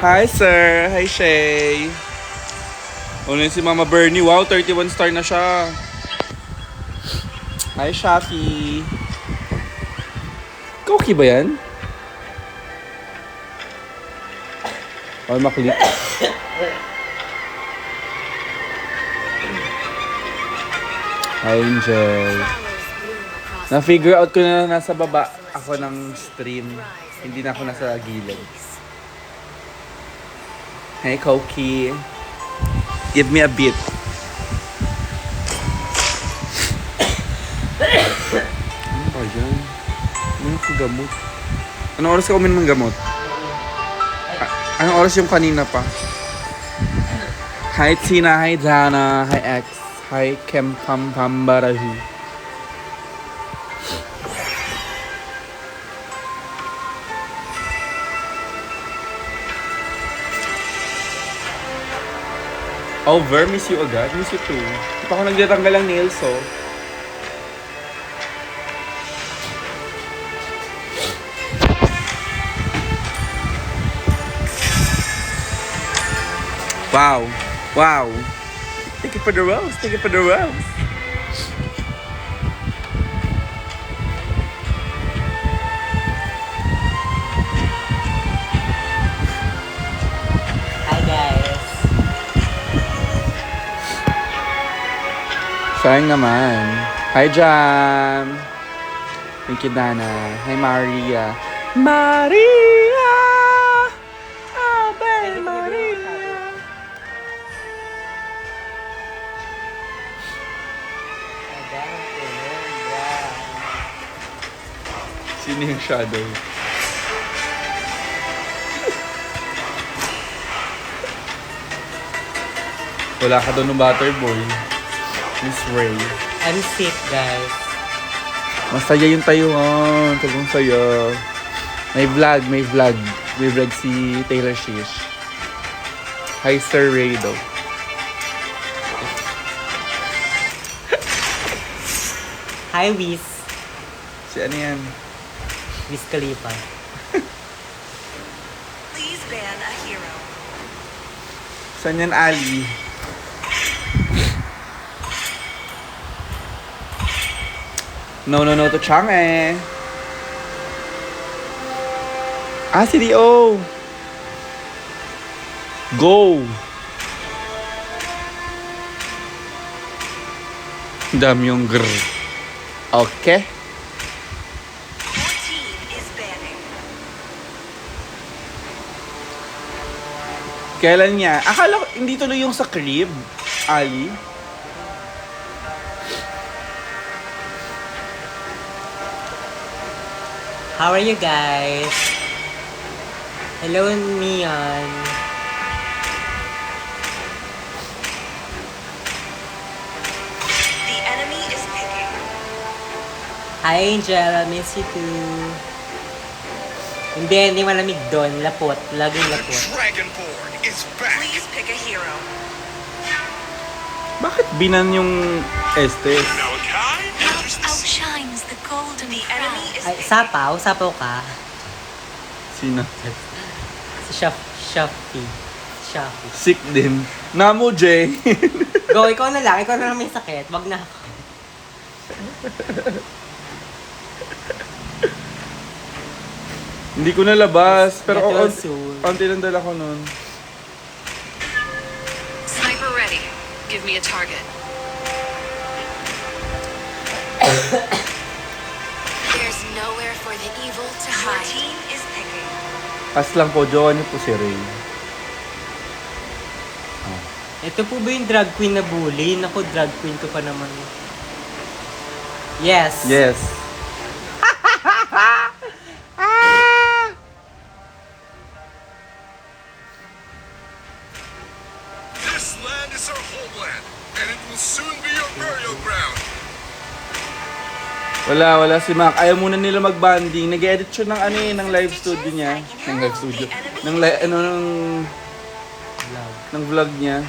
Hi, sir. Hi, Shay. Ano si Mama Bernie? Wow, 31 star na siya. Hi, Shafi. Okay ba yan? Ay, maklik. Hi, Angel. Na-figure out ko na nasa baba ako ng stream. Hindi na ako nasa gilid. Hey, Koki. Give me a beat. Ano ba yan? Ano ko gamot? Anong oras ka uminom ng gamot? Anong oras yung kanina pa? Hi, Tina. Hi, Jana. Hi, X. Hi, Kem Pam Pam Barahu. Over, miss you agad. Miss you too. Hindi pa ako nagtatanggal ng nails, oh. Wow. Wow. Take it for the rose. Take it for the rose. Hi guys. Sayang naman. Hi, Jam. Thank you, Dana. Hi, Maria. Maria! Ave Maria! Sino yung shadow? Wala ka doon ng Butterboy. Miss Ray. I'm sick guys. Masaya yung tayuan. Sobrang saya. May vlog. May vlog si Taylor Shish. Hi, Sir Ray daw. Hi Wiz. Si ano yan? Wiz Khalifa. Please ban a hero. Saan yan, Ali? No to Chang'e. Si Dio. Go. Dami yung grr. Okay. Your team is banning. Kailan niya? Akala ko hindi tuloy yung sa crib, Ali. How are you guys? Hello Mian. The enemy is picking. Hi Angel, I miss you too. Hindi malamig doon. Lapot. Laging lapot. Dragonborn is back. Please pick a hero. Bakit binan yung Estes? Malachi enters the scene. Outshines the golden. The enemy is Ay, picking. sapaw? Sapaw ka? Sino? Si Shafi. Sick din. Namo, Jay. Go, ikaw na lang. Ikaw na lang may sakit. Wag na ako. Hindi ko nalabas. Pero Get well konti soon. lang dala ko nun. Sniper ready. Give me a target. There's nowhere for the evil to hide. Your team is picking. As lang po, jowa niyo po si Ray. Ito po ba yung drag queen na bully? Naku, drag queen ko pa naman. Yes. Yes. This land is our homeland, and it will soon be your burial ground. Wala si Mac. Ayaw muna nila mag-banding. Nag-edit siya ng ano ng live studio niya. Ng live studio. Ng vlog niya.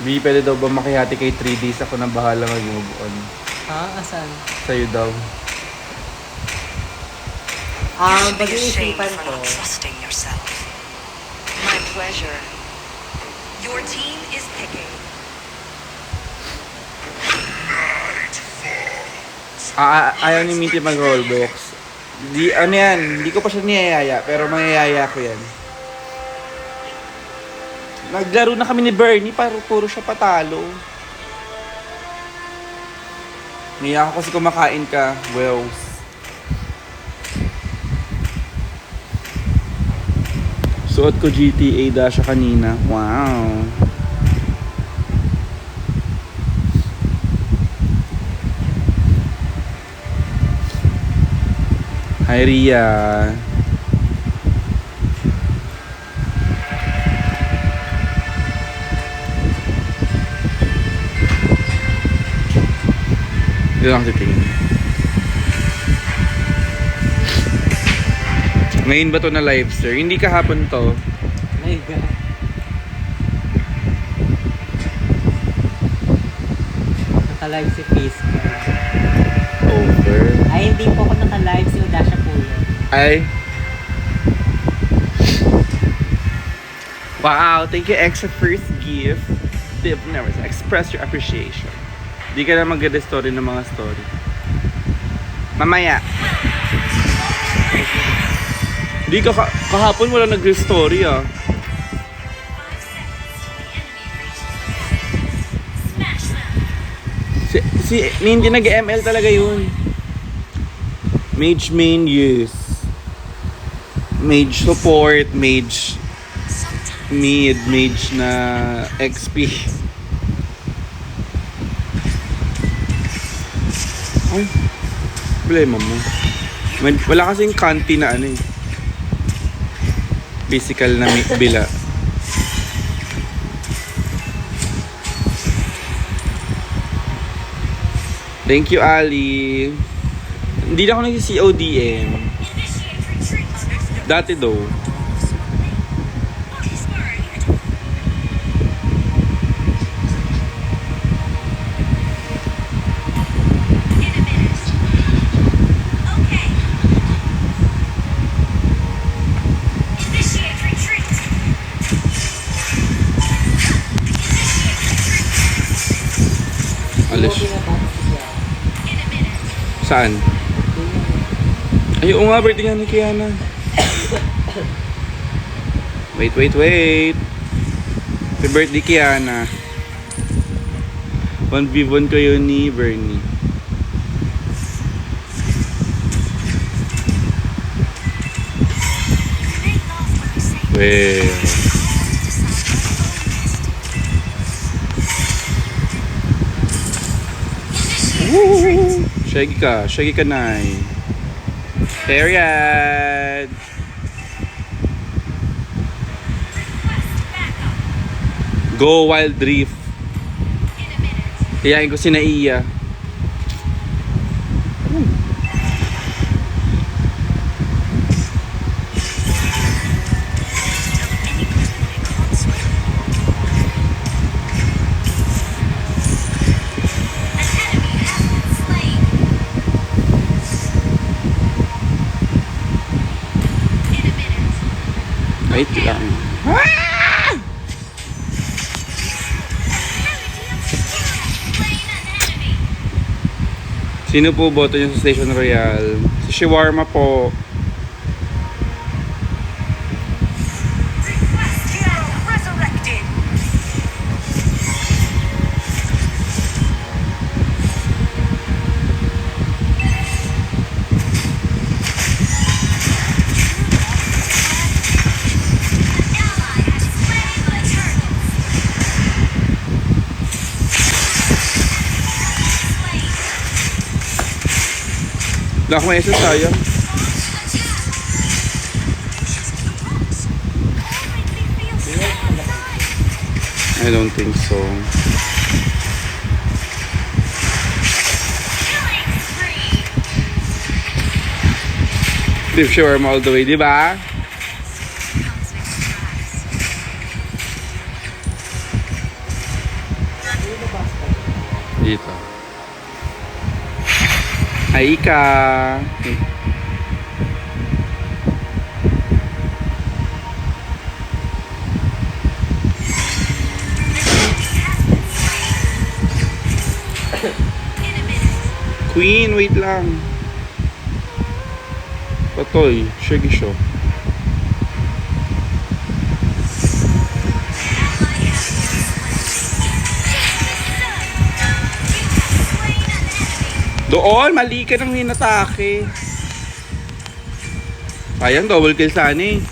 Bi, pwede daw ba makihati kay 3 days ako na bahala mag-move on? Ha? Asan? Sa'yo daw. You should be ashamed Pag-iisipan for ko. not trusting yourself. My pleasure. Your team is picking. Ayaw ni Minty mag-rollbox. Ano yan, hindi ko pa siya niyayaya, pero mayayaya ko yan. Naglaro na kami ni Bernie, puro siya patalo. Niya ako kasi kumakain ka, Wells. Suot ko GTA Dasha kanina. Wow. Hi, Ria. Dito lang titingin. Ngayon ba to na live, sir? Hindi kahapon to. My God. Naka-live si Face Card. Over. Ay, hindi po ako naka-live. Si Odasha po yun. Ay. Wow, thank you, X, for first gift. Tip never express your appreciation. Di ka na mag-story ng mga story. Mamaya. Di ka kahapon wala nag-story ah. Si hindi nag-ML talaga yun. Mage main use. Mage support, mage mid, mage na XP. Ay, problema mo. Wala kasing kanti na ano eh. Physical na bila. Thank you, Ali. Hindi na ako nag-CODM. Dati daw. Alis. Saan? Ay, oo nga, birthday nga ni Kiana. Wait. Happy birthday, Kiana. 1v1 kayo ni Bernie. Well. Woo! Shaggy ka, Nay. Period. Go Wild Drift. Iyain ko si Naiya. Wait lang. Sino po boto niyo sa Station Royal? Si Shawarma po. Resurrected. Wala akong essence, sayang. I don't think so. Beef shawarma all the way, di ba? Dito. Ay, Ika. Queen, wait lang. Patoy, shaggy show. Doon, mali ka nang hinatake. Sayang, double kill sana eh.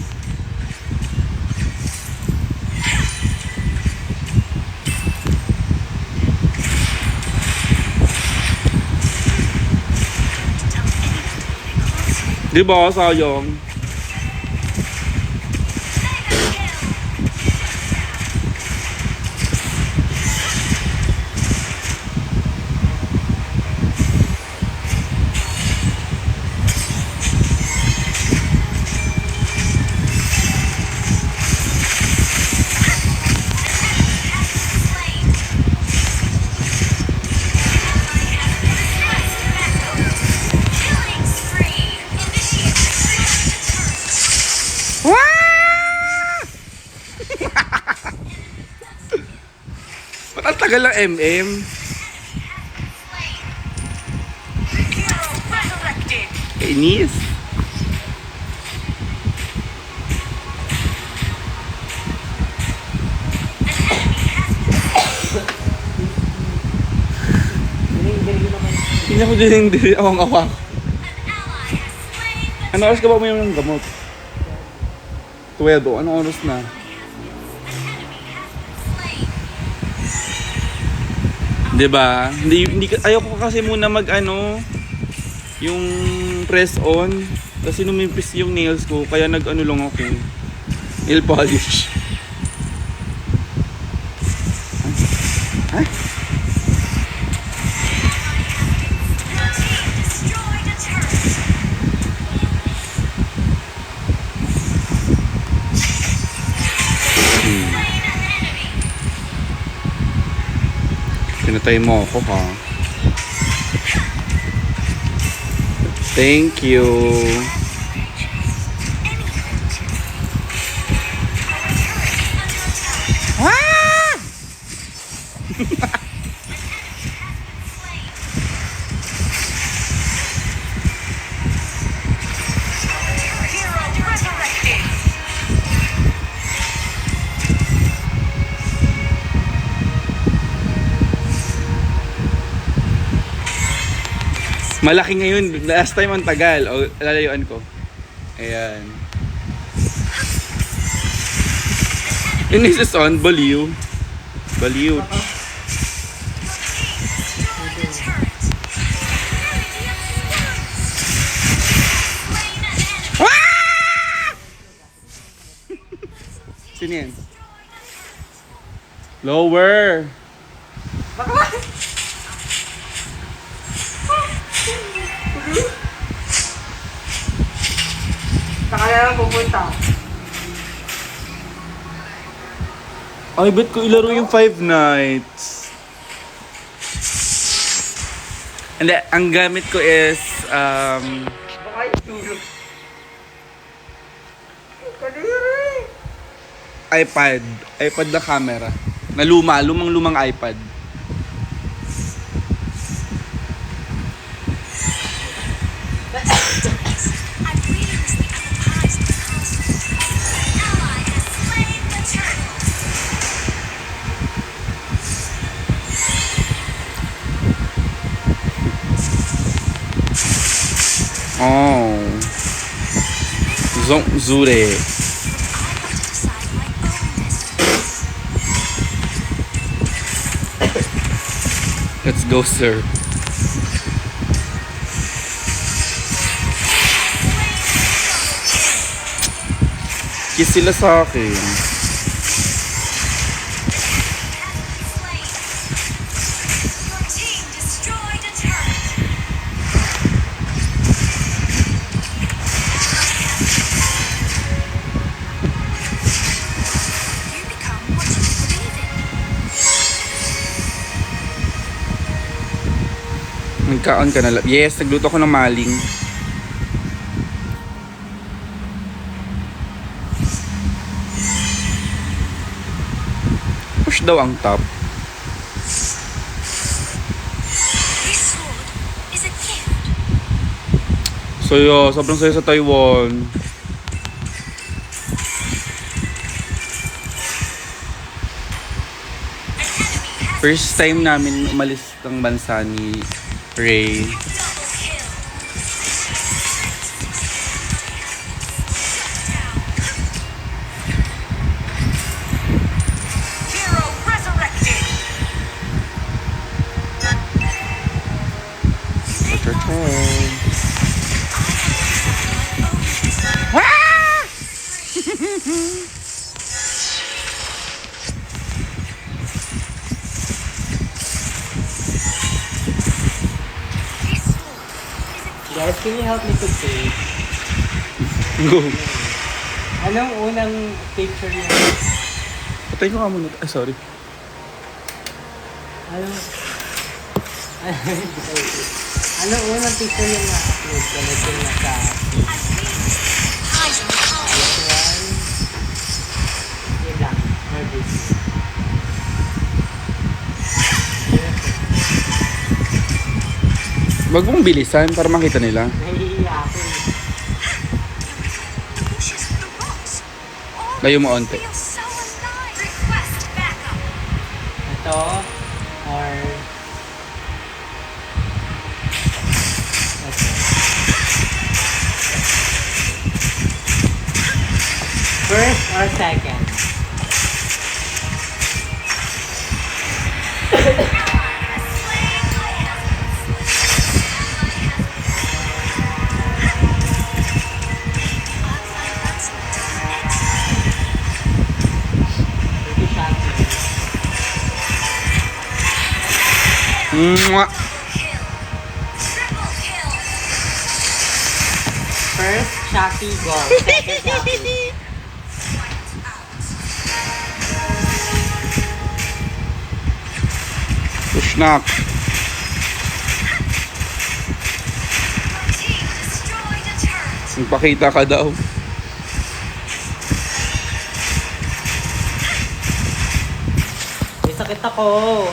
Di ba, sayang? Ba't ang tagal ng MM? Inis. Hindi ako din akong awak. Ano oras ka ba uminom ng gamot? 12. Anong oras na? Diba? Ayoko kasi muna yung press on. Kasi numimpis yung nails ko, kaya nag-ano lang ako. Nail polish. Ha? Pinatay mo ako, ha? Thank you. Ah! Malaki ngayon. Last time ang tagal. O, lalayuan ko. Ayan. And this is on Baliw. Baliw. Ah! Sino yan? Lower. Saka na lang pupunta. Ay, bet ko ilaro yung Five Nights. Hindi, ang gamit ko is, Baka itulog. Kadiri! iPad. iPad na camera. Na lumang iPad. Oh. Zure. Let's go, sir. Kiss sila sa akin. Magkaon ka na. Yes, nagluto ko ng maling. Push daw ang top. This sword is a gift. Saya, sobrang saya sa Taiwan. First time namin umalis ng bansa ni Ray. Double kill. Hero resurrected. This sword is a Guys, can you help me to save? Go. Anong unang picture niya? Patay ko nga muna. Ay, sorry. Anong... Anong unang picture niya na-upload ko? Like yung nasa... This one. Yun lang. Or this. Wag mong bilisan para makita nila. Nahihiya ako eh. pushes of the rocks. All Layo mo onte. feels so alive. Request backup. Ito. Or... Ito. First or second? Ito siya. Mwah! Kill. Triple kill. First, Shopee goal. Second, Shopee. Push knock. Team destroyed a turret. Magpakita ka daw. May sakit ako.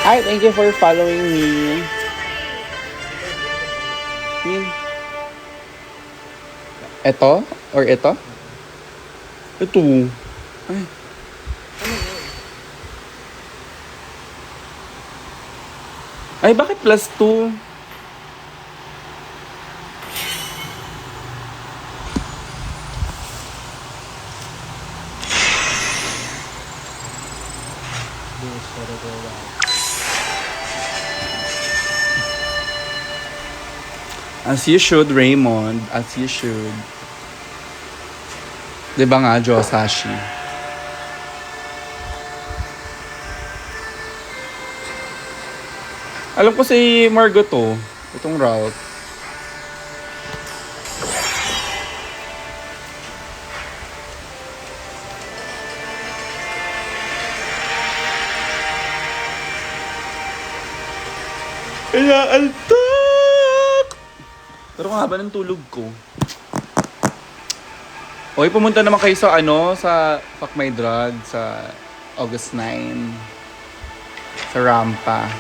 Hi, thank you for following me. Ito? Or ito? Ito. Ay. Ay, bakit plus 2? As you should, Raymond. As you should. Diba nga, Josashi? Alam ko si Margot to. Itong route. Kaya altak! Pero nga ba ng tulog ko? Okay, pumunta naman kayo sa sa Fuck My Drug sa August 9 sa Rampa.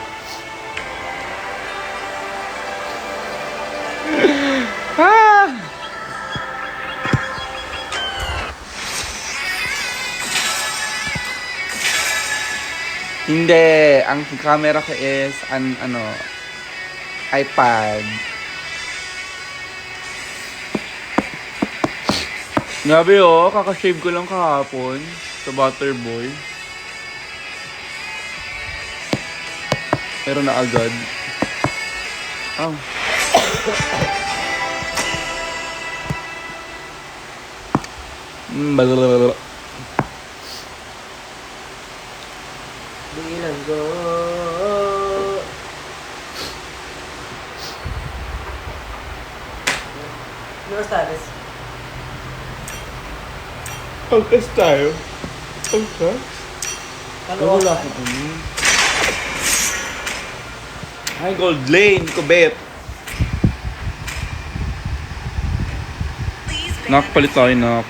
Ah! Hindi, ang camera ko is iPad. Grabe kakashave ko lang kahapon sa Butterboy. Pero na agad. Oh. Blablabla. Bilang go. No status. Pagkas tayo. Pagkas? Kaloka. ko Hi, Gold Lane, Kubet. Please ban Knock, palit tayo, knock.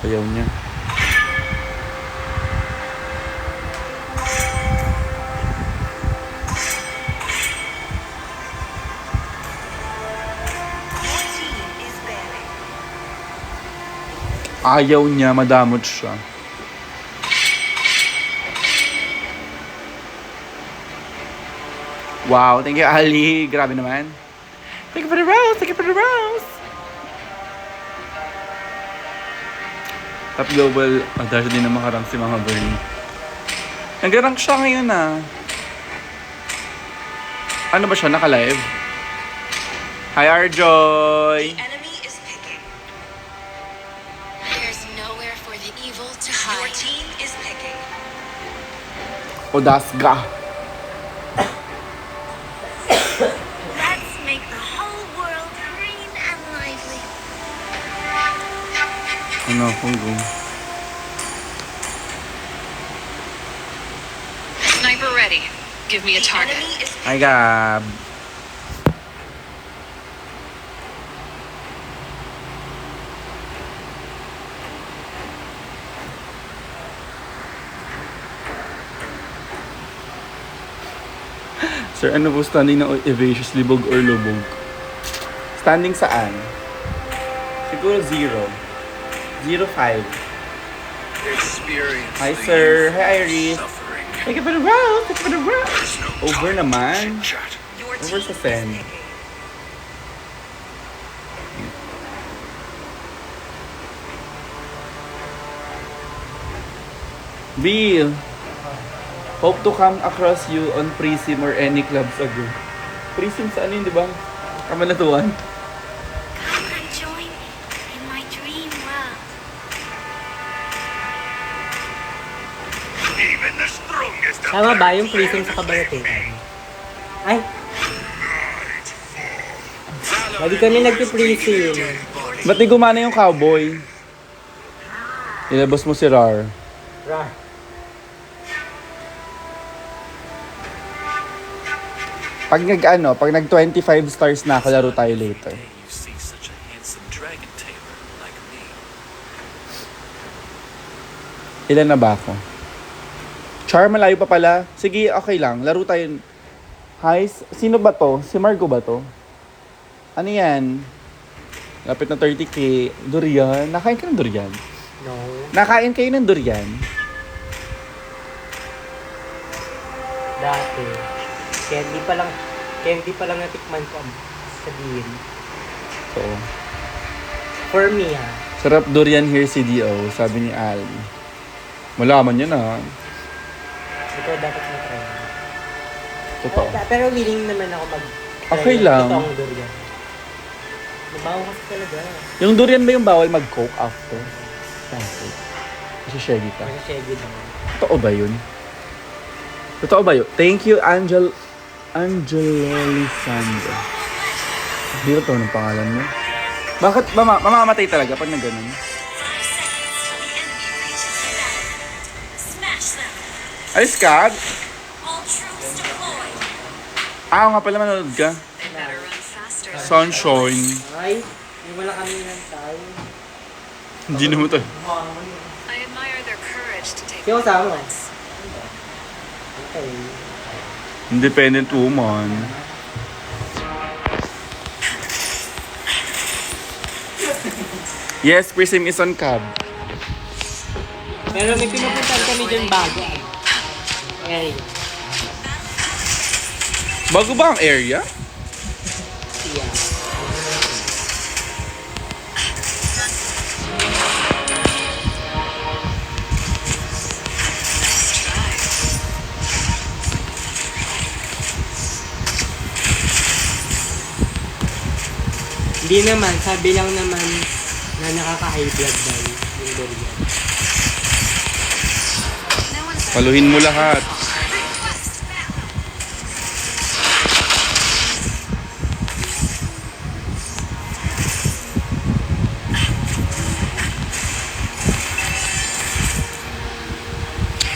Ayaw niya. Your team is banning. Ayaw niya, madamot siya. Wow, thank you, Ali. Grabe naman. Thank you for the rose, thank you for the rose. Top Global, dahil din na makarang si Mama Bernie. Nag-rank siya ngayon ah. Ano ba siya? Naka-live? Hi, Arjoy! Enemy is picking. There's nowhere for the evil to Your hide. team is picking. Odasga. Let's make the whole world green and lively. Ano, kung Sniper ready. Give me a The target. enemy is Hi, Gab. Sir, ano po standing na evasious, libog or lubog? Standing saan? Siguro 0. 0-5. Experience Hi, the sir. youth Hi, of Iris. suffering. Thank you for the rose. Thank you for the rose. There's no Over time to naman. chit-chat. your Over team sa is send. picking. Bill, hope to come across you on Prism or any clubs ago. Prism sa ano yun, di ba? Kamanatuan. Come and join me in my dream world. Even the strongest of Tama ba yung them prison sa Kabalatuan? Ay, lagi kami nagpiprison. Ba't di gumana yung cowboy? Ilabas mo si Rar. Pag nag 25 stars na ako, laro tayo later. You see such a handsome dragon tamer like me. Ilan na ba ako? Char, malayo pa pala. Sige, okay lang. Laro tayo. Hi, sino ba to? Si Margo ba to? Ano yan? Lapit na 30k. Durian. Nakain ka ng durian? No. Nakain kayo ng durian? Dati. Candy pa lang natikman ko ang sabihin. So, For me ha. sarap durian here CDO, sabi ni Al. Malaman niya na. Ikaw dapat na-try. Totoo. Pero willing naman ako mag Okay lang. Totoong durian. Mabaho kasi talaga. Yung durian ba yung bawal mag-coke after? Kasi share kita. Kasi shaggy naman. Totoo ba yun? Totoo ba yun? Thank you, Angelo Lisandro. Hindi ko ng pangalan mo. Bakit mamamatay talaga pag na ganun? 5 seconds till the enemy reaches the battlefield. Smash them. Alis ka? All troops deployed. Ah, nga pala manood ka. They better run faster. Sunshine. Ay, yung wala kami ng tayo. Hindi na mo to. I admire their courage to take Sino kasama? risks. Okay. Independent woman. Yes, Prism is on cab. Pero may pinupuntahan kami dyan bago. Eh, Bago ba ang area? yeah. Hindi naman, sabi lang naman na nakaka-high blood daw yung durian. No one's Paluhin mo lahat. request backup.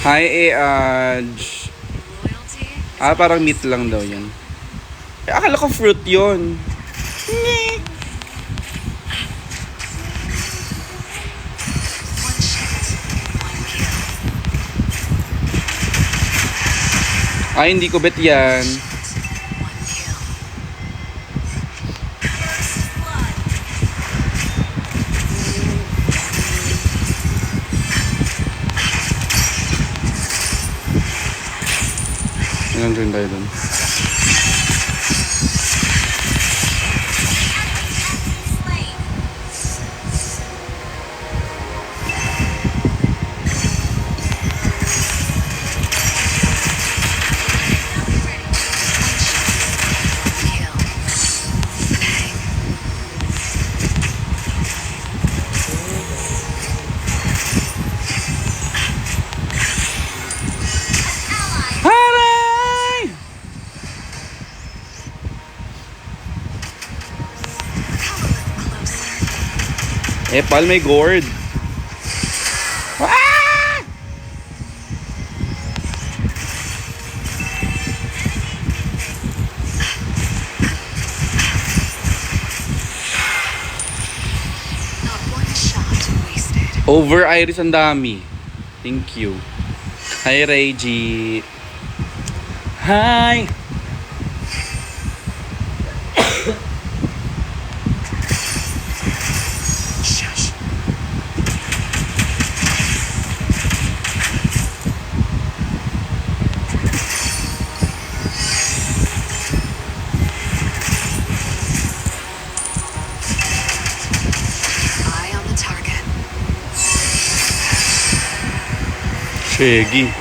Hi, Aj. Loyalty. Parang meat lang daw yun. Akala ko fruit yun. One shot, one kill. Ay, hindi ko bet yan. One kill. Ilan rin tayo dun? Kill. Haray! Pal, may gourd. Ah! Not one shot wasted. Over Iris ang dami. Thank you. Hi, Reggie. Hi! Shush. Eye on the target. Shaggy.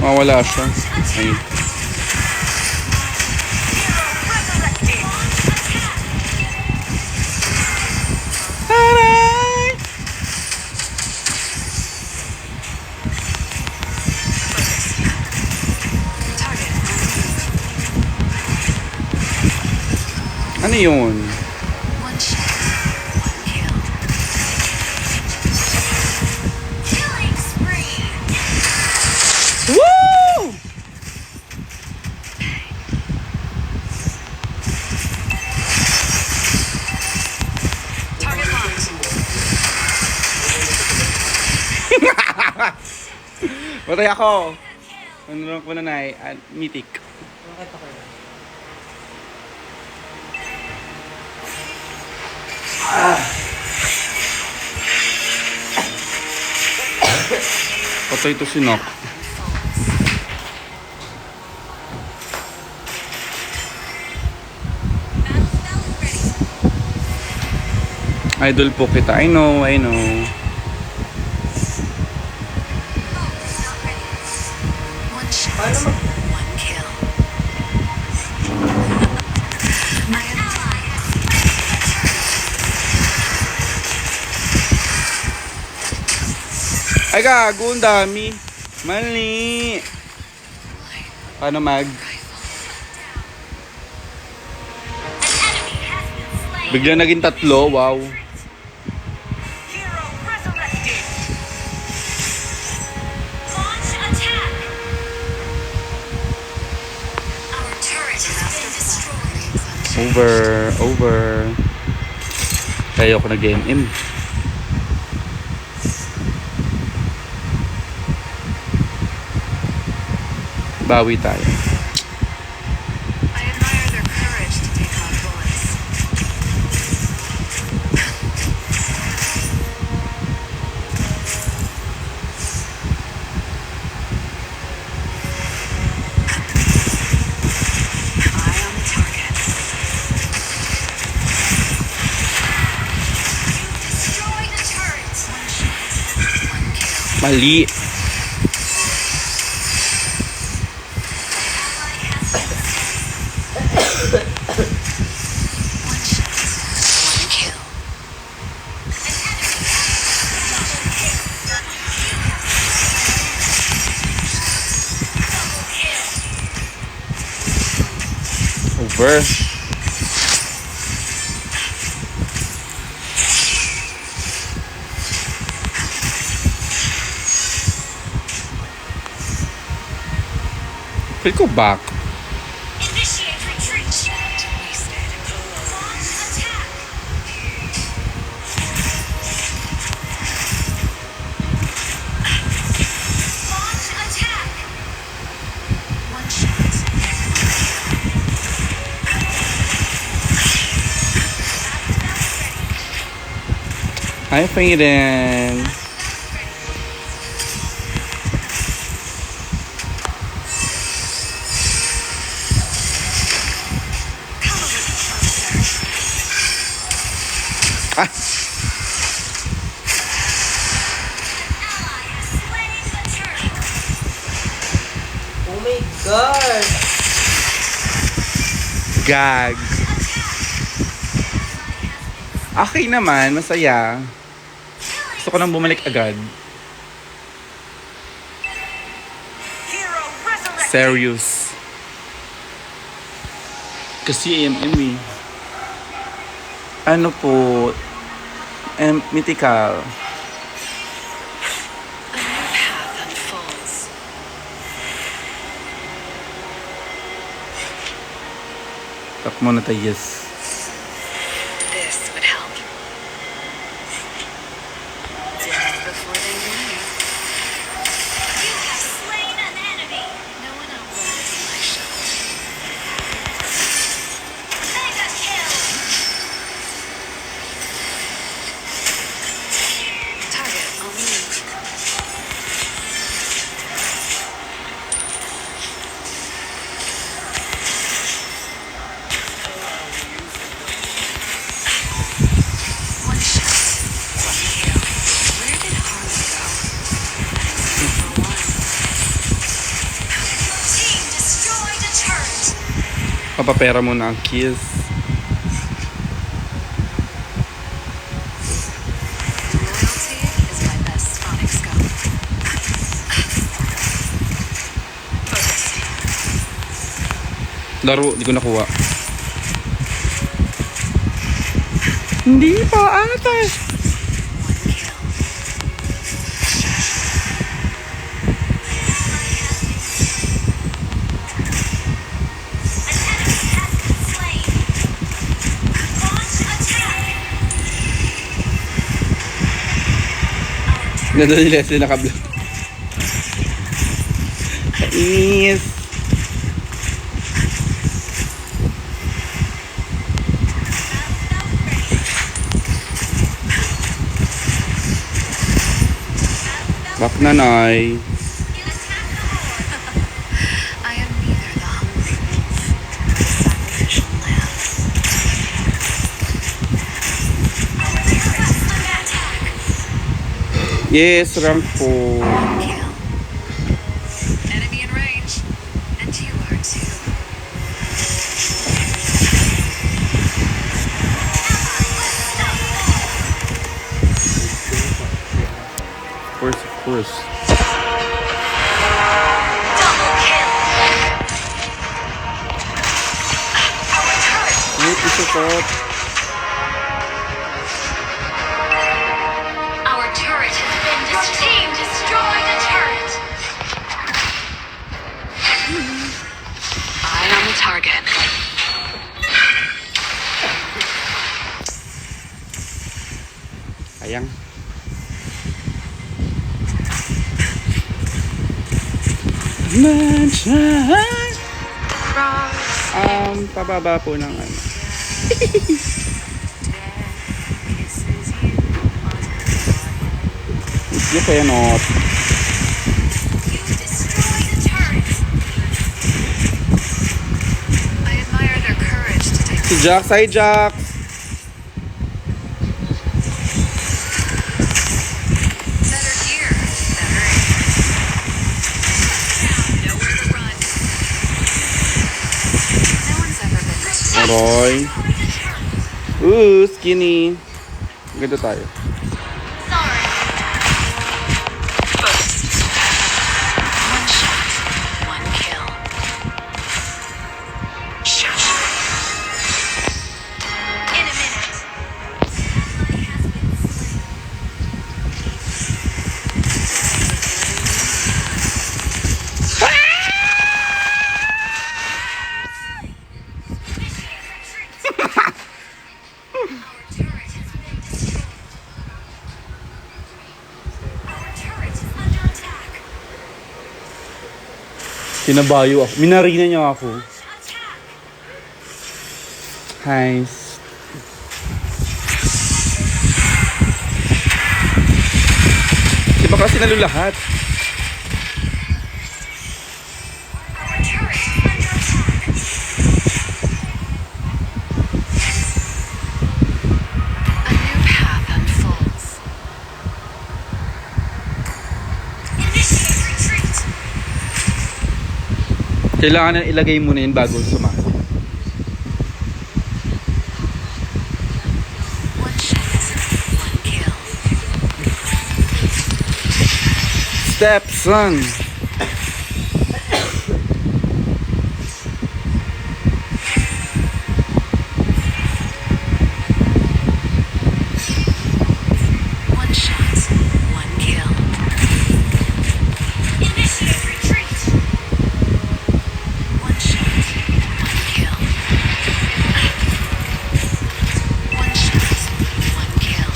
Mawala siya. Ay. Haray! Target. Ano yun? One shot, one kill. Killing spree. Woo! Target locked. Patay ako. Ano lang ko na mythic. Bakit ako yun? Patay to si Nock. Idol po kita. I know, I know. One shot, one kill. My ally has Ay gago, ang dami. Mali. Paano mag? Bigla naging 3, wow. Hero resurrected. Launch attack. Our turret has been destroyed. Over. Kaya ako nag-MM. Bawi tayo. I admire their courage to take on bullets. Eye on the target. Destroy the turret. One shot, one kill. Mali. One shot, one kill. Over. Feel ko back. Initiate retreat. Launch attack. Launch attack. One shot. Hi, Faden. Ah, Ally has slain the turtle. Oh my God! gag. Okay naman, masaya. Gusto ko nang bumalik agad. Hero resurrected. Serious. Kasi AMM eh. Ano po, mythical. A new path unfolds. Tap muna tayo, yes. This would help. Death before they leave. You have slain an enemy. No one outruns my shot. Mega kill. Target on move. One shot, one kill. Where did Harley go? For one. Team destroyed a turret. Papapera muna ang kiss. Loyalty is my best sonic scope. Focus. Laro, di ko nakuha. Hindi pa ata. One kill. An enemy has been slain. Launch attack. Nandun yung Leslie naka-block. Kainis. Back na, Nay. I am neither the hungry wolf nor the sacrificial lamb. Yes, rank po. Kill. Enemy in range. And you are too. Of course. Double kill. Wait, isa po. Our turret has been team destroyed a turret. Eye on the target. Ayang. Pababa po ng ano. Hindi pa yan, oh. You destroyed a turret. I admire their courage to take Si Jax, hi Jax! better gear, better aim. Nowhere to run. No one's ever been this Aroy. Ooh, skinny. Ganda tayo. Sorry. focused. One shot, one kill. Shush. In a minute. Kinabayo ako. Minarina niya ako. Hi. Di ba kasi nalo lahat? Our turret is under attack. A new path unfolds. Initiate retreat. Kailangan na ilagay mo na yun bago sumali. One shot, one kill. Step, son! One shot, one kill. Initiate retreat. One shot, one kill. One shot, one kill.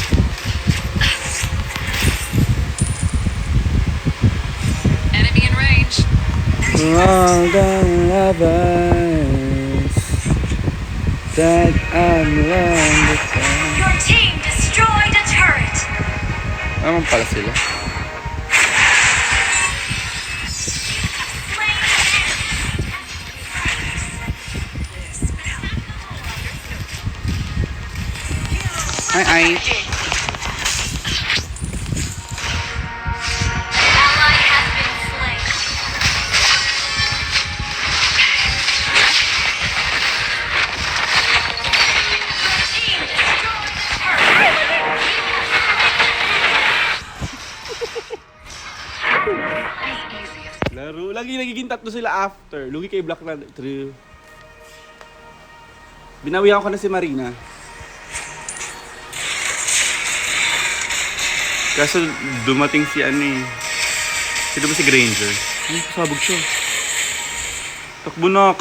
Enemy in range. All the lovers that I'm wonderful. Your team destroyed a turret. Naman pala sila. Slain Ay, ay. ally has been slain. Your team destroyed the turret. Laro. Lagi nagiging tatlo sila after. Lugi kay Black na. True. Binawihan ko na si Marina. Kaso dumating si ano eh. Sino ba si Granger? Ay, pasabog siya. Takbo nak.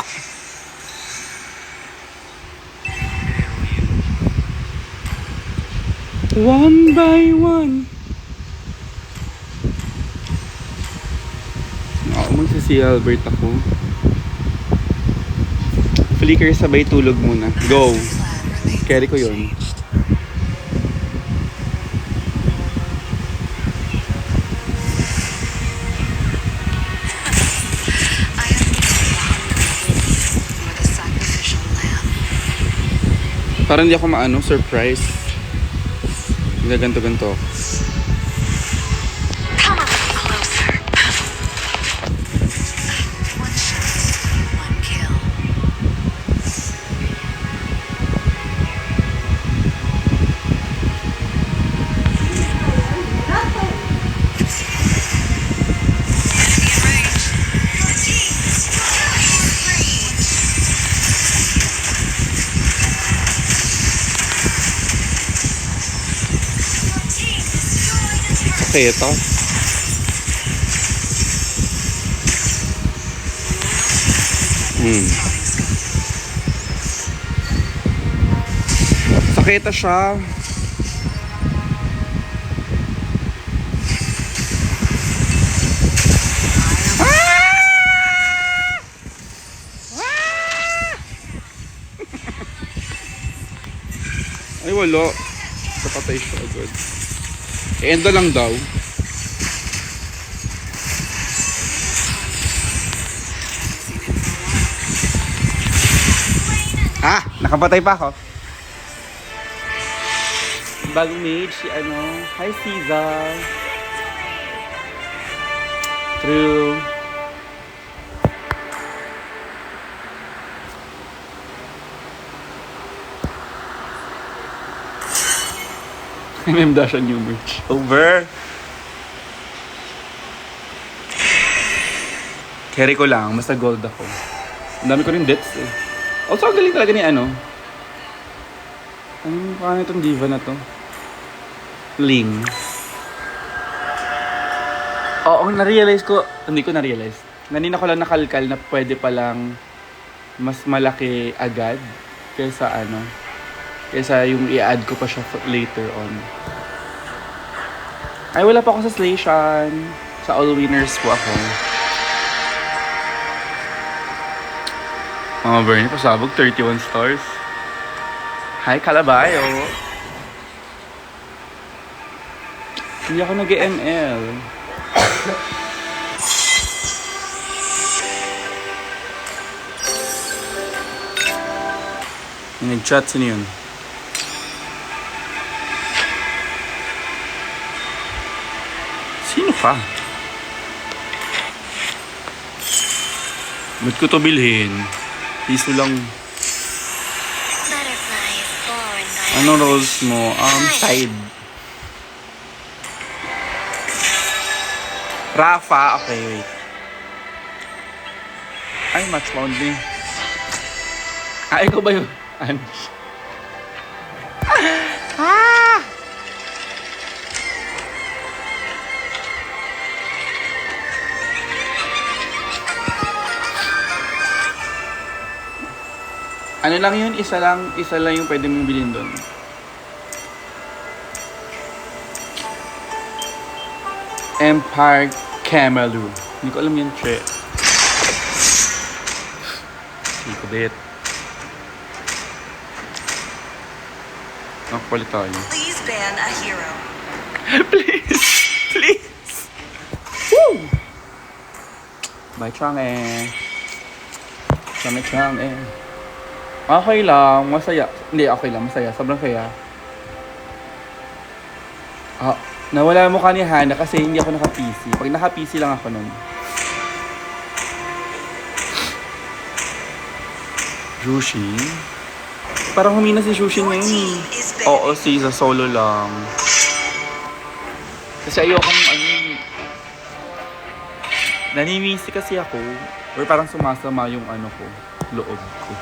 One by one. Ako si Albert ako. Flicker sabay tulog muna. Go. Carry ko yun. I am You're the sacrificial lamb. Parang hindi ako maano, surprise. Gaganto-ganto. Come a little closer. One shot, one kill. Enemy in range. Your team destroyed. Your team destroyed a turret. Okay, ito. Sakita siya. Ay, wala. Kapatay siya agad. Endo lang daw. Ah! Nakapatay pa ako. Bagong mage, si ano. Hi, Caesar. True. MMDash ang new merch. Over. Carry ko lang, basta gold ako. Ang dami ko rin deaths eh. Also, ang galing talaga ni ano. Paano itong diva na to? Ling. Oo, na-realize ko. Hindi ko na-realize. Nanina ko lang nakalkal na pwede palang mas malaki agad kaysa ano. Kaysa yung i-add ko pa siya later on. Ay, wala pa ako sa Slayshan. Sa all winners po ako. Mga Bernie, pasabog, 31 stars. Hi, Kalabayo. Hindi ako nag-ML. Yung nag-chat, sino yun? Sino ka? Ba't ko to bilhin? Piso lang. Butterflies born by Anong rolls mo? Side. Rafa, okay, wait. Ay, match only. Ikaw ba yun? Ange. Ano lang yun? Isa lang yung pwede mong bilhin doon. Empire Camelou. Hindi ko alam yun, che. Hindi ko bet. Nakapalit tayo. Please ban a hero. Please! Please! Woo! Bye, Chang'e. Chang'e. Okay lang, masaya. Hindi, okay lang, masaya. Sobrang saya. Nawala mo ka ni Hana kasi hindi ako naka-PC. Pag naka-PC lang ako nun. Jushin? Parang humina si Jushin ngayon eh. Oo, sa solo lang. Kasi ayokong nanimisi kasi ako. Or parang sumasama yung ko, loob ko.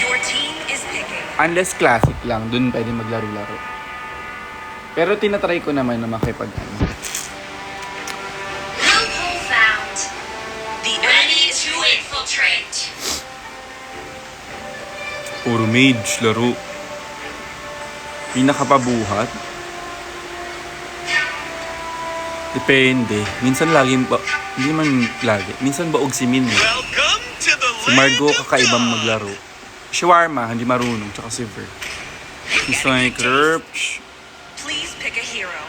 Your team is picking. Unless classic lang, dun pwede maglaro-laro. Pero tinatry ko naman na makipag-ano. loophole found. The Ready to infiltrate. Puro mage, laro. Pinakapabuhat. Depende. Minsan lagi, hindi man lagi. Minsan baog si Min. Welcome to the Si Margo kakaibang maglaro. Shawarma, hindi marunong. Tsaka si Ver. Si Sonic Lurch. Please pick a hero.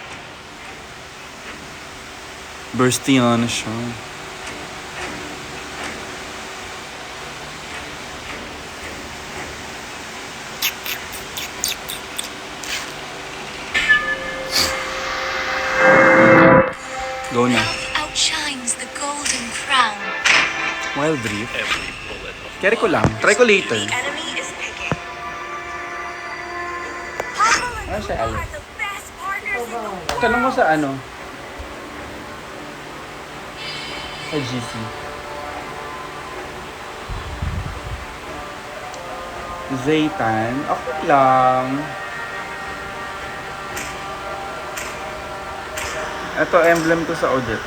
Burstiana siya. Go na. Outshines the golden crown. Wild Rift. Every bullet of Carry ko lang. Try ko later. The enemy is picking. Papa and Ano siya, Lou Alice? are the best partners in the world. Tanong mo sa sa GC. Zaytan. Okay lang. Ito, emblem ko sa Odette.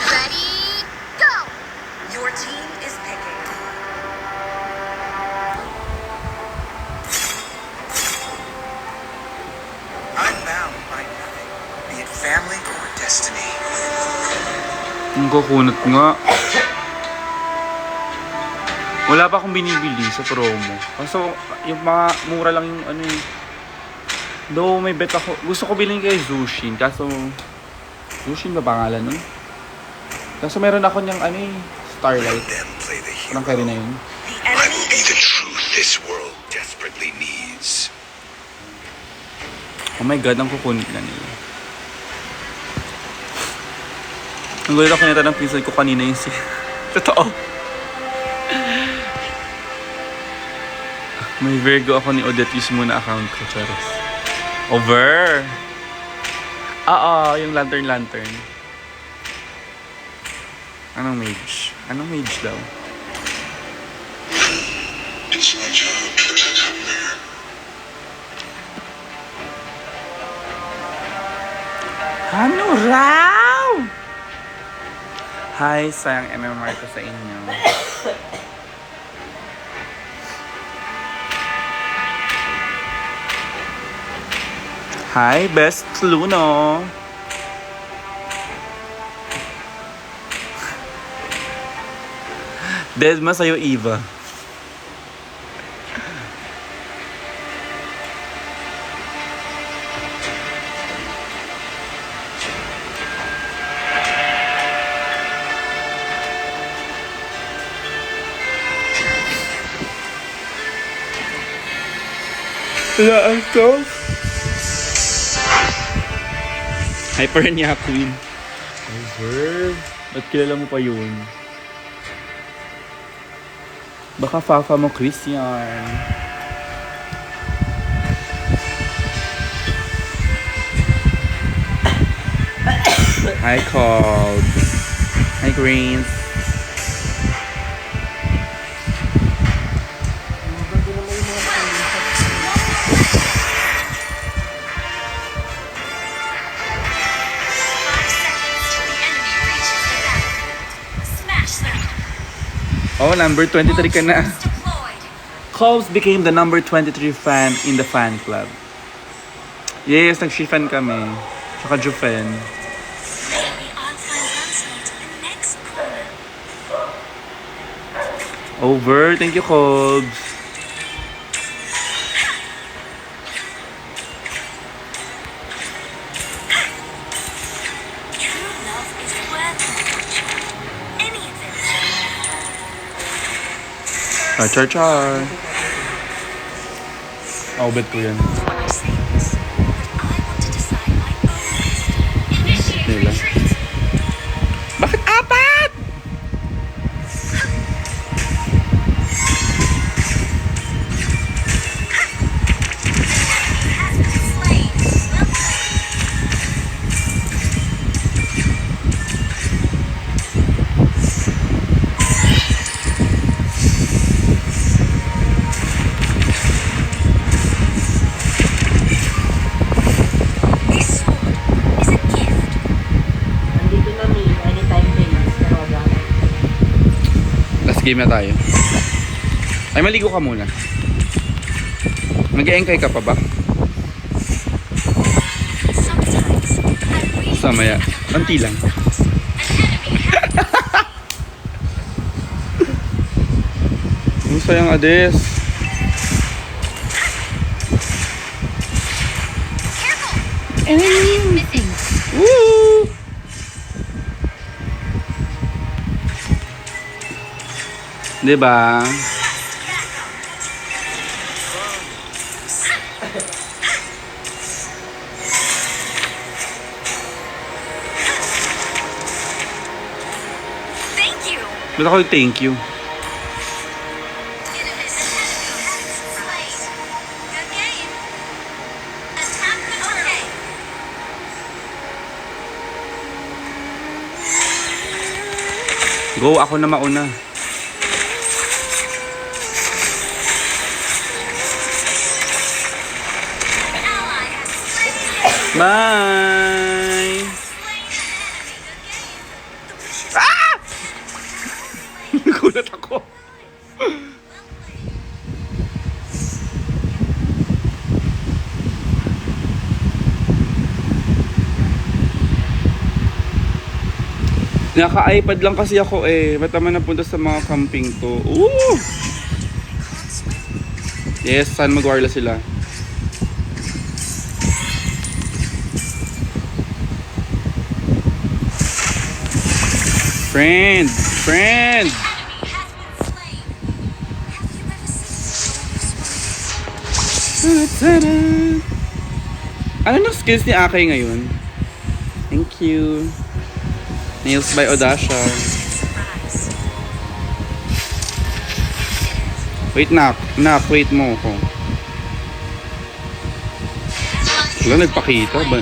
Ready, go! Your team is picking. I'm bound by nothing, be it family or destiny. Ang kukunot nga. Wala pa akong binibili sa promo. Kaso, yung mga mura lang yung Though may bet ako. Gusto ko bilhin kay Zushin. Kaso, Zushin ba pangalan nun? Kaso meron ako niyang Starlight. Them play the Parang hero. carry na yun. The I enemy will be is the picking. truth this world desperately needs. Oh my god, ang kukunit na nila. Ang gulit ako nita ng pinsan ko kanina yung si... Totoo. May Virgo ako ni Odette. Use muna account ko, Charis. Over! Yung lantern. Anong mage? Anong mage daw? It's my job to protect her man. Ano raw? Hi, sayang MMR ko sa inyo. Hi, Best Luno. Deadma sa'yo, Eva. Laan to? Hypernia Queen. Over. Ba't kilala mo pa yun? Baka fafa mo, Christian. Hi, Cobb. Hi, Greens. Oh, number 23 ka na. Cobbs became the number 23 fan in the fan club. Yes, nag-shifan kami. Tsaka Jufen. Over. Thank you, Cobbs. Char. Oh, bet ko yan. Nila. Bakit apat? Nandito na may anytime payments, pero wala. Last game na tayo. Ay, maligo ka muna. Nag-e-engkay ka pa ba? Samaya. Anti lang. Ang sayang, Ades. Woo! Diba? Thank you. Ba't ako yung thank you? Good game. Attack the turret. Go, ako na mauna. Ally has slain Bye! Nagulat ako. Naka-iPad lang kasi ako eh. Ba't naman napunta sa mga camping to? Ooh! Yes, San Maguarla sila. Friend! Friend! Ano ng skills ni Akay ngayon? Thank you. Nails by Odasha. Wait, Nak, wait mo ako. Wala, nagpakita ba?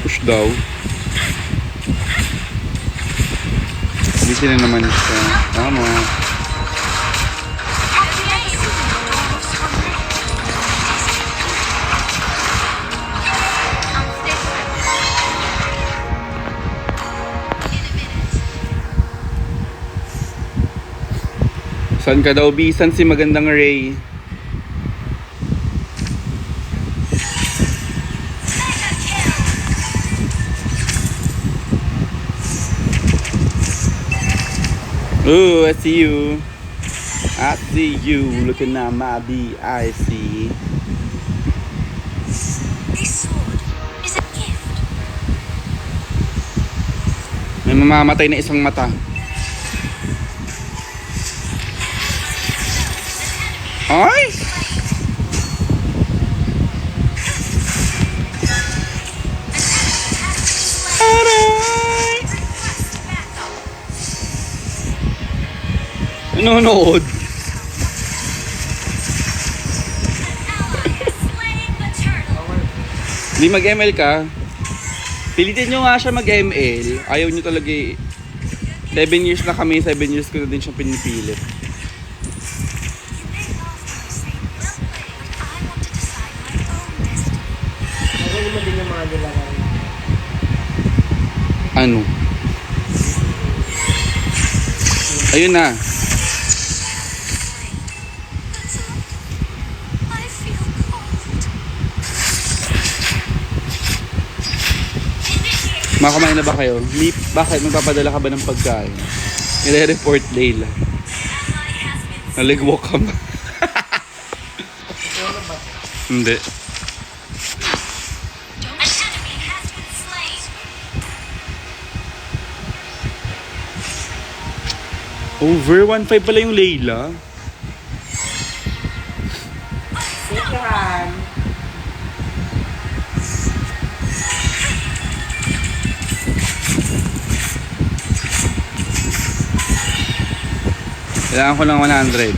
Push daw. Busy na naman siya. Tama. Saan ka daw, Bisan si magandang Ray? Oh, I see you. I see you looking at my BIC. This sword is a gift. May mamamatay na isang mata. Ay! Aray! Nanonood. Slaying the turtle. Hindi mag-ML ka. Pilitin nyo nga siya mag-ML. Ayaw nyo talaga 7 years na kami, 7 years ko na din siyang pinipilit. I want to decide my own destiny. Nagaling mo din yung mga nilalang. Ano? Ayun na. I feel cold. Makakain na ba kayo? Ni, bakit? Magpapadala ka ba ng pagkain? Nire-report Layla. Naligwak ka ba? Hindi. An enemy has been slain. Over 1.5 pala yung Layla. Yan. Kailangan ko ng 100.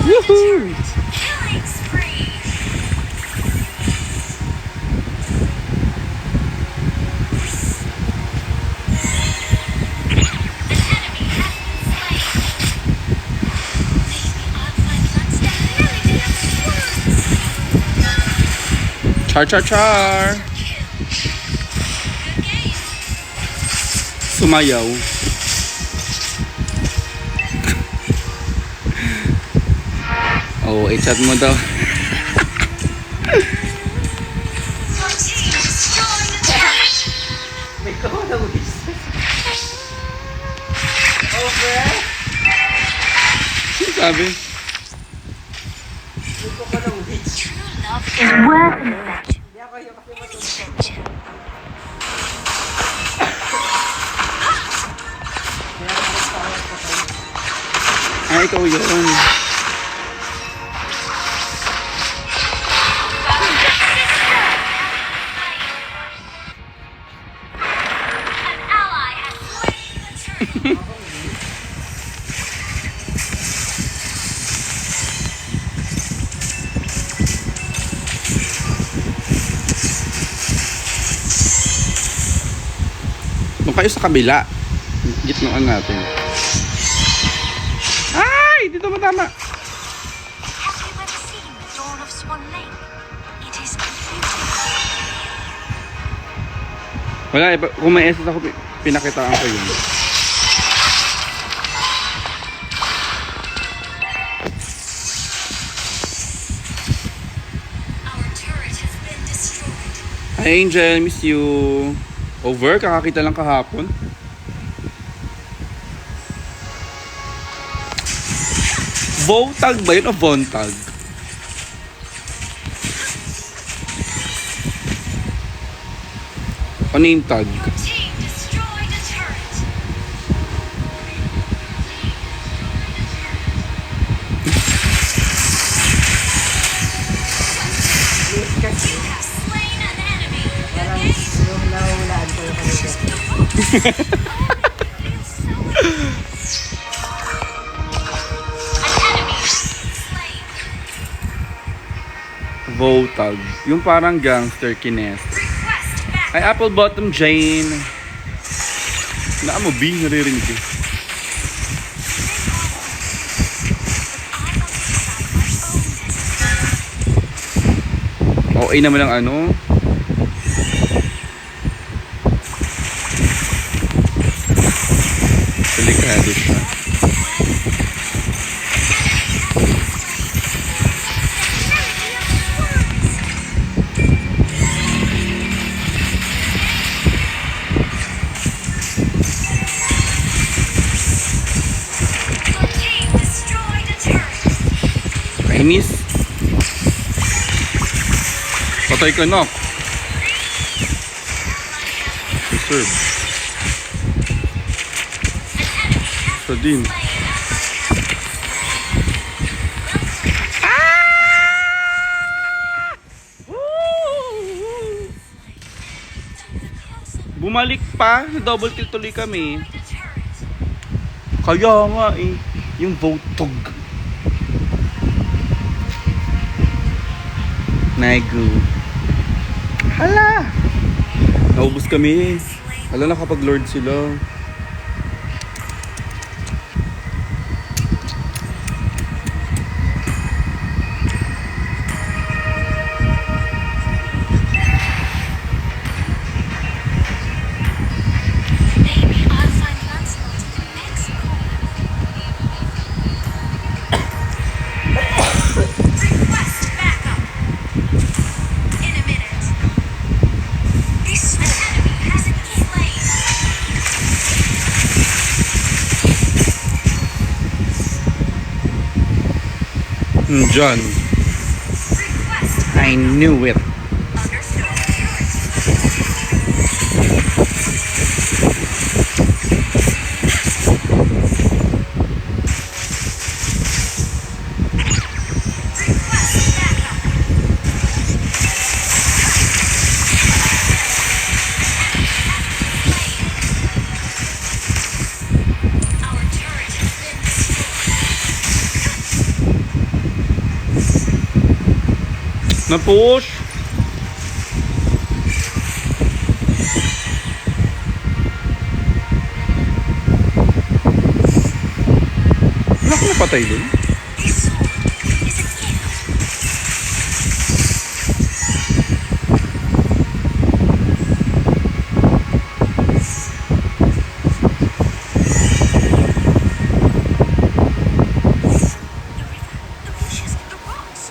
Woohoo! Killing spree. Char char char! Sumayaw. Oh, i-chat mo daw. May ko na wish. Over. Sino sabi? May ko na wish. Love is worth an affection. Hindi ako yung kasi matulog. Adventure. Ah, ikaw yun. An ally has slain the turtle. Doon kayo sa kabila. Gitnaan natin. Ay! Dito matama. Have you ever seen the dawn of Swan Lake? It is beautiful. Wala, kung may SS ako, pinakitaan ko yun. Our turret has been destroyed. Hi Angel, miss you. Over, kakakita lang kahapon. Votag ba yun o Vontag? O name tag? Your team destroyed a turret. You have slain an enemy. Good game. Yung nahulaan ko yung kanina. Feels so an enemy has been slain. Votag. Yung parang gangster kines. Request back. Ay, Apple Bottom Jane. Naa mo, B, naririnig eh. Okay naman ang ano. Delikado siya. I miss. Patay ka na. Reserve. Sa din. Bumalik pa, double kill tuloy kami. Kaya nga eh, yung Votog. Nagu. Hala! Naubos kami. Hala, nakapag-lord sila. Maybe I'll find Lancelot in the next corner. Request backup. In a minute. This enemy hasn't slain. John, Request I knew it. understood. Request backup. Our turret has been destroyed. Na-push. Wala ko napatay dun. This sword is a gift. The river, the bushes, the rocks.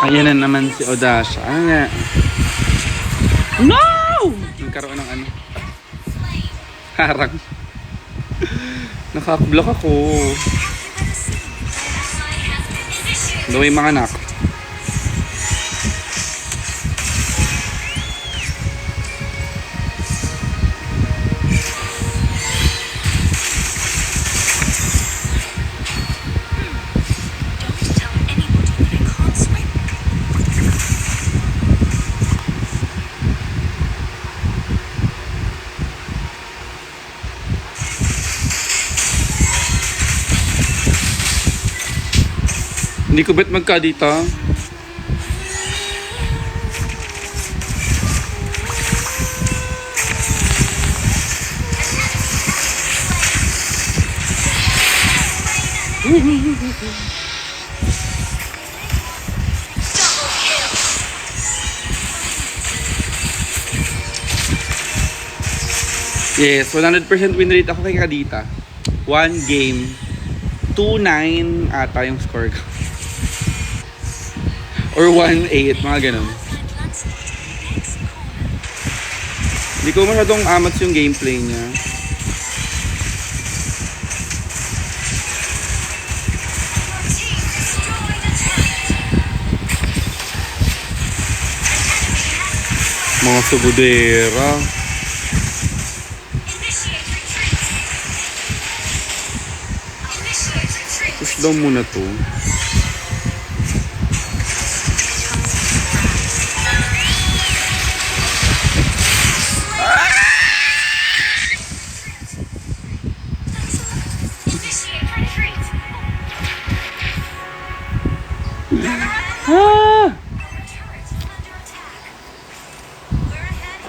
Ayan na naman si Odasha. Ano nga? No! Nagkaroon ng ano? Harang. Nakakablock ako. Gawin mga anak. Don't tell anybody that I can't swim. Hindi ko bet magka dito. Yes, 100% win rate ako kay Kadita. 1 game, 2-9 ata yung score ko. Or 1-8, mga ganun. Find Lancelot in the next corner. Hindi ko masyadong amats yung gameplay niya. Your team destroyed a turret. Mga sugudera. Initiate retreat. Initiate retreat. Push daw muna to. Initiate retreat. Ah! Our turret is under attack. We're ahead.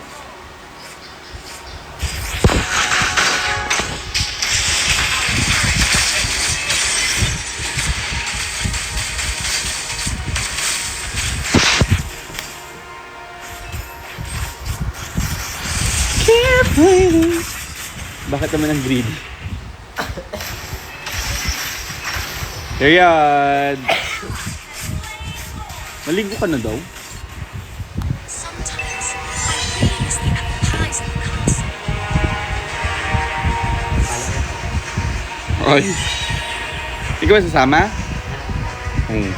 Bakit naman ang greedy? Period! Maligo ka na daw? Sometimes I really miss the appetizer in the castle. Ay! Ikaw ba sasama? Hmm.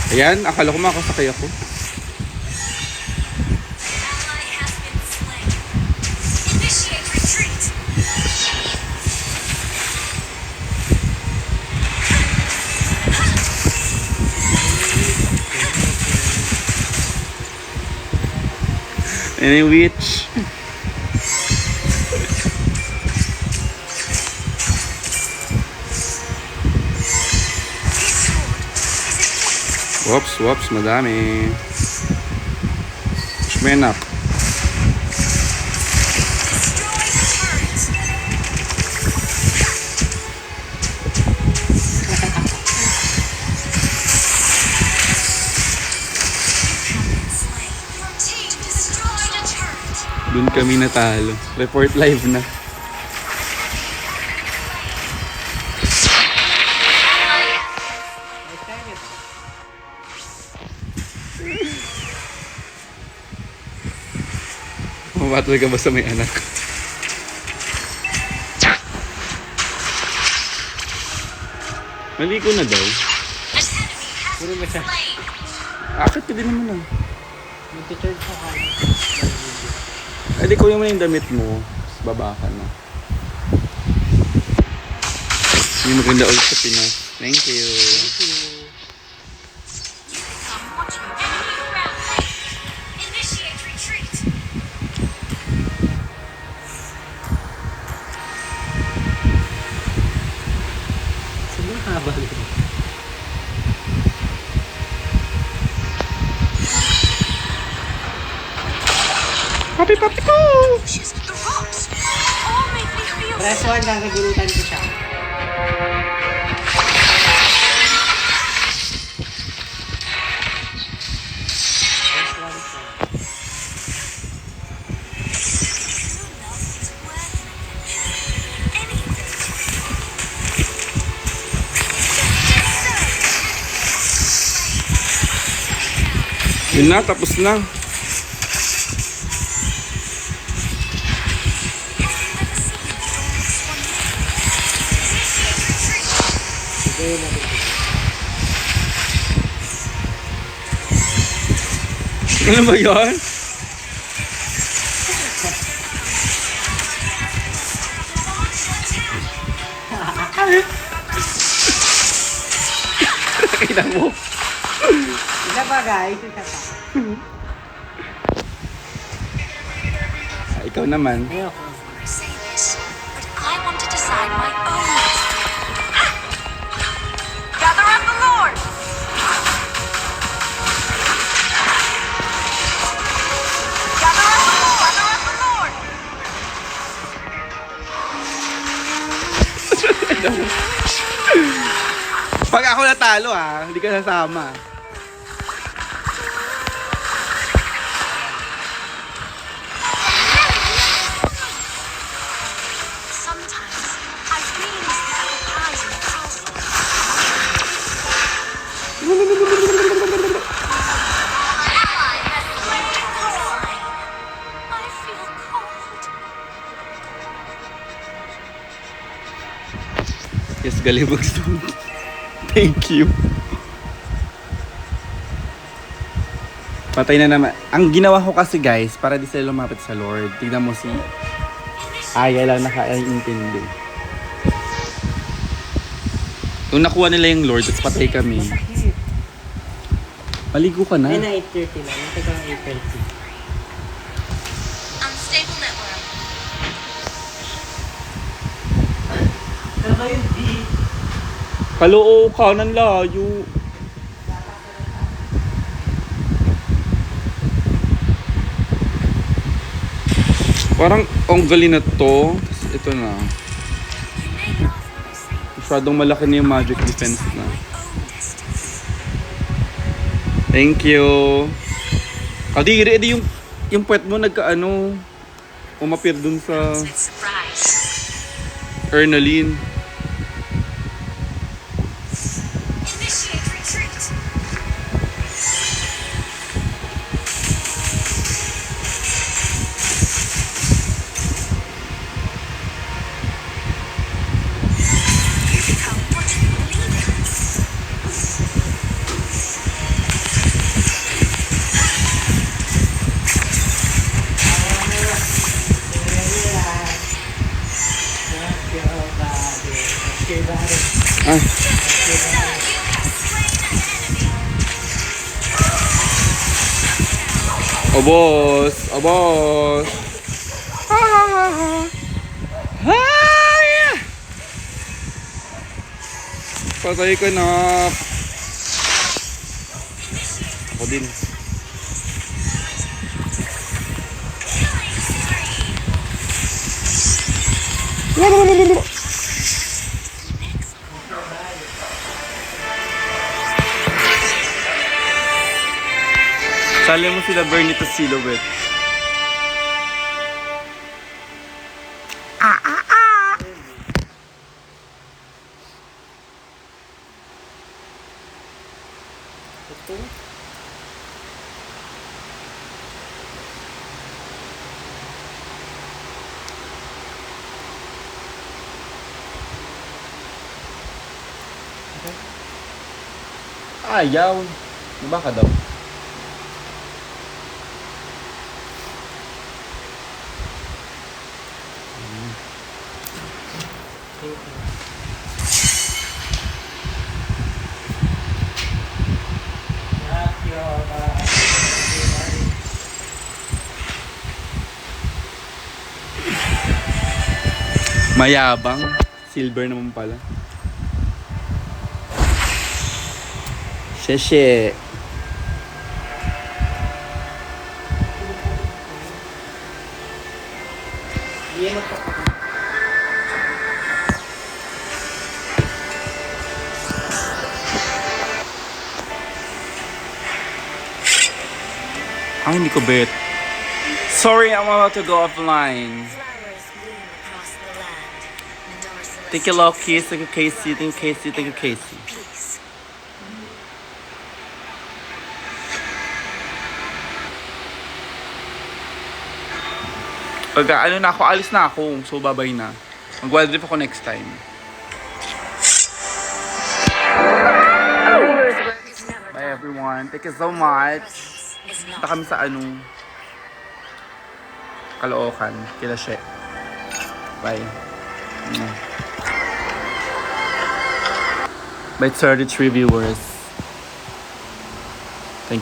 Ayan, akala ko makasakay ako. Ally has been slain. Initiate retreat. Any witch? Whoops, whoops, madami. Man up. Your team destroyed a turret. Dun kami natalo. Report live na. Mabatol ka ba sa may anak? Mali ko na daw. Puro ba siya? Akit ka din naman ah. Mag-charge ko ka. Ay, di kunin mo na yung damit mo. Tapos baba ka na. Hindi maganda ulit sa Pinas. Thank you. Become what you enemy rampage. Initiate retreat. Sobrang haba nito. Papi, papi ko! Pushes the rocks. All make me feel Press 1 lang, nagulutan ko siya. Press 1 siya. Yun na, tapos na. Sige, natin. Ano ba yun? Kita mo. Isa pa guys, isa pa. Ikaw naman. Ayoko. say this, but I want to decide my own destiny. Gather up the Lord! Gather up the Lord! Gather up the Lord! Pag ako natalo hindi ka sasama. Sometimes I really miss the apple pies in the castle. Ally has slain Lord. I feel cold. Yes, galibag stone. Thank you. Patay na naman. Ang ginawa ko kasi guys, para di sila lumapit sa Lord. Tignan mo si Aya lang nakaintindi. Kung nakuha nila yung Lord, at patay kami. Maligo ka na. Ay, na 8:30 na. Nantay ko ng 8:30. Unstable network. Ano ba yun, D? Kaloo ka ng layo. Parang ang galing na to. Tapos ito na. You may laugh when I say this. Masyadong malaki na yung magic defense na. My own destiny. Thank you. Kadiri, edi yung puwet mo nagkaano, umapir dun sa Surprise. Ernaline. Initiate retreat. Ay. O boss! O boss! Hi! Patay ka na! Ako din. Sali mo sila Bernito Silhouette. Ayaw. Diba ka daw? Mayabang. Silver naman pala. Sheshe. Ay, hindi ko bet. Sorry, I'm about to go offline. Thank you, Loki. Thank you, Casey. Thank you, Casey. Thank you, Casey. Pag ano na ako, alis na ako. So, babay na. Mag-wild trip ako next time. Bye, everyone. Thank you so much. Punta kami sa Caloocan. Kila She. Bye. By 33 viewers.